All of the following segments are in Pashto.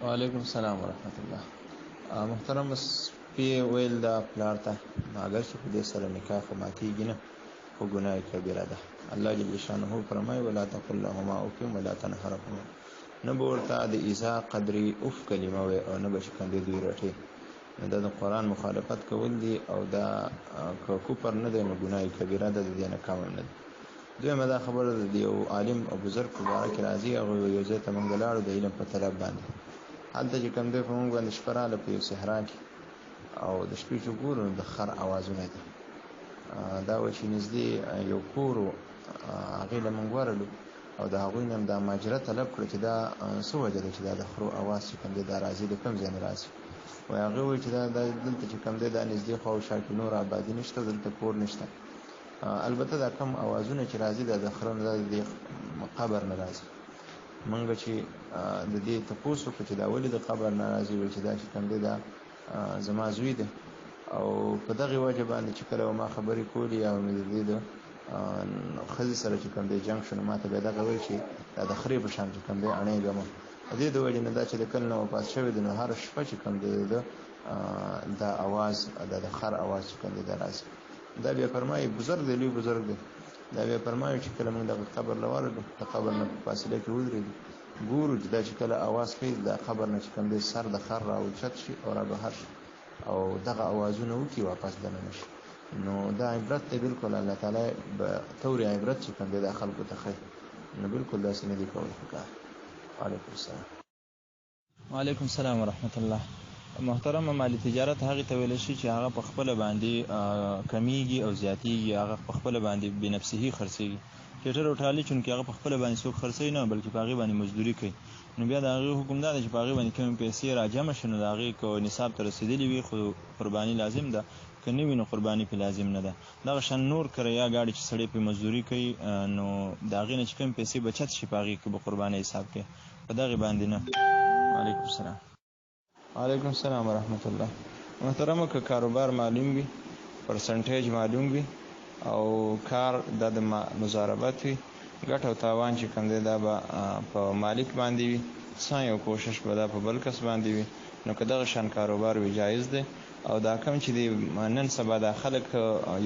وعلیکم السلام ورحمت الله. محترم سپی ویل دا پلار ته اگر چې په دې سره نکاح خو ماتېږي نه، خو ګناه کبیره ده. الله جل شانه فرمایي ولا تقل لهما اف ولا تنهرهما، نه به ورته د ایذا قدرې اف کلمه وایي او نه به چې کوم دوی رټي. دا د قرآن مخالفت کول دي او دا که کفر نه دی نو ګناه کبیره ده، د دې نه کم نه ده. دویمه دا خبره ده د یو عالم او بزرګ په باره کې راځي، هغه یو ځای ته موږ ولاړو د علم په طلب باندې. هلته چې کوم دی په موږ باندې شپه راغله په یو صحرا کې، او د شپې چې ګورو د خر اوازونه دي. دا و چې نږدې یو کور و، هغې له موږ ورغلو او د هغوی نه دا ماجره طلب کړه چې دا څه وجه ده چې دا د خرو اواز چې کوم دی دا راځي، د کوم ځای نه راځي. وایي هغې وایي چې دا دلته چې کوم دی دا نږدې خوا او شا کې نور آبادي نشته، دلته کور نشته. البته دا کم اوازونه چې راځي دا د خره نه، دا د قبر نه راځي. موږ چې د دې تپوس وکړو چې دا ولې د قبر نه راځي، وایي چې دا چې کوم دی دا زما زوی دی، او په دغې وجه باندې چې کله ما خبرې کولې او مې د دې د ښځې سره چې کوم دی جنګ شو، نو ما ته بیا دغه وایي چې دا د خرې په شان چې کوم دی اڼېږم. د دې د وجې نه دا چې د کله نه وفات شوی دی، نو هره شپه چې کوم دی دا اواز دا د خر اواز چې کوم دی دا راځي. دا بیا فرمایي بزرګ دی، لوی بزرګ دی، دا بیا فرمایي چې کله موږ دغه قبر له ورغلو، د قبر نه په فاصله کې ودرېدو، ګورو چې دا چې کله اواز کوي د قبر نه چې کوم دی سر د خر راوچت شي او را بهر شي او دغه اوازونه وکړي واپس دننه شي. نو دا عبرت دی بالکل، الله تعالی به طور عبرت چې کوم دی دا خلکو ته ښیي، نو بالکل داسې نه دي کول پکار. وعلیکم السلام. وعلیکم السلام ورحمت الله. محترم مالی تجارت هغه ته ویل شي چې هغه په خپل باندې کمیږي او زیاتیږي، هغه په خپل باندې بنفسه خرڅيږي. ټیټر او ټالی چون کې هغه په خپل باندې څوک خرڅي نه، بلکې په هغه باندې مزدوري کوي. نو بیا د هغه حکم دا دی چې په هغه باندې کوم پیسې راجمع شنه، د هغه کو نصاب ته رسیدلی وي خو قرباني لازم ده، کني وي نو قرباني په لازم نه ده. دا شان نور کړی یا گاډي چې سړی په مزدوري کوي، نو دا هغه نه چې کوم پیسې بچت شي په هغه کې به قرباني حساب کې په دغه باندې نه. وعلیکم السلام. وعلیکم السلام ورحمت الله. محترمه که کاروبار معلوم وي، پرسنټیج معلوم وي او کار د مضاربت وي، ګټه او تاوان چې کوم دی دا به په مالک باندې وي، څه یو کوشش به دا په بل کس باندې وي. نو که دغه شان کاروبار وي جایز دی، او دا کم چې دی نن سبا دا خلک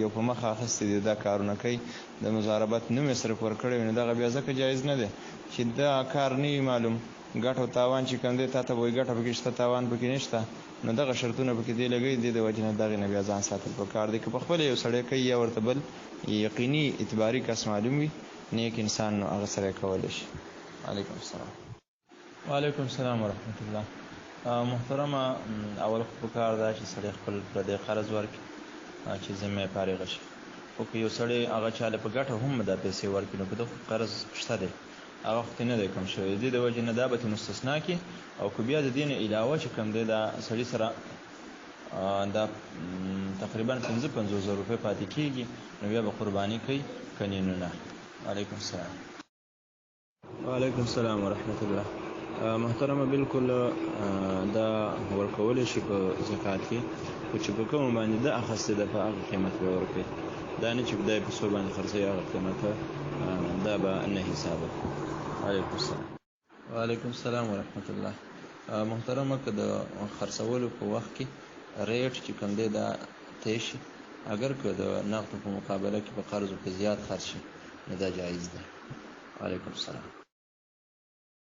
یو په مخه اخیستی دي دا کارونه کوي، د مضاربت نوم یې صرف ورکړی وي، نو دغه بیا ځکه جایز نه دی چې دا کار نه وي معلوم. ګټه او تاوان چې کوم دی تا ته وایي ګټه پکې شته تاوان پکې نشته، نو دغه شرطونه پکې دی لګوي، دی د وجې نه دغې نه بیا ځان ساتل پکار دی. که په خپله یو سړی کوي یا ورته بل یقیني اعتباري کس معلوم وي نیک انسان، نو هغه سره یې کولی شي. وعلیکم السلام. وعلیکم السلام ورحمت الله. محترمه اول خو پکار دا چې سړی خپل پردی قرض ورکړي چې ذمه یې فارغه شي، خو که یو سړی هغه چاله په ګټه هم دا پیسې ورکړي، نو په دغه قرض شته دی، هغه وخت نه دی کم شوی، د دې د وجې نه دا به ترې مستثنا کړي. او که بیا د دې نه علاوه چې کوم دی دا سړي سره دا تقریبا 50,000 روپۍ پاتې کېږي، نو بیا به قرباني کوي، کنې نو نه. وعلیکم السلام. وعلیکم السلام ورحمت الله. محترمه بالکل دا ورکولی شي په زکات کې، خو چې په کومه باندې ده اخیستې ده په هغه قیمت به ورکوي، دا نه چې خدای په څو باندې خرڅوي هغه قیمت دا به نه حسابه. وعلیکم السلام. وعلیکم السلام ورحمت الله. محترمه که د خرڅولو په وخت کې ریټ چې کوم دی دا طی شي، اگر که د نقدو په مقابله کې په قرضو کې زیات خرڅ شي، نو دا جایز ده. وعلیکم السلام.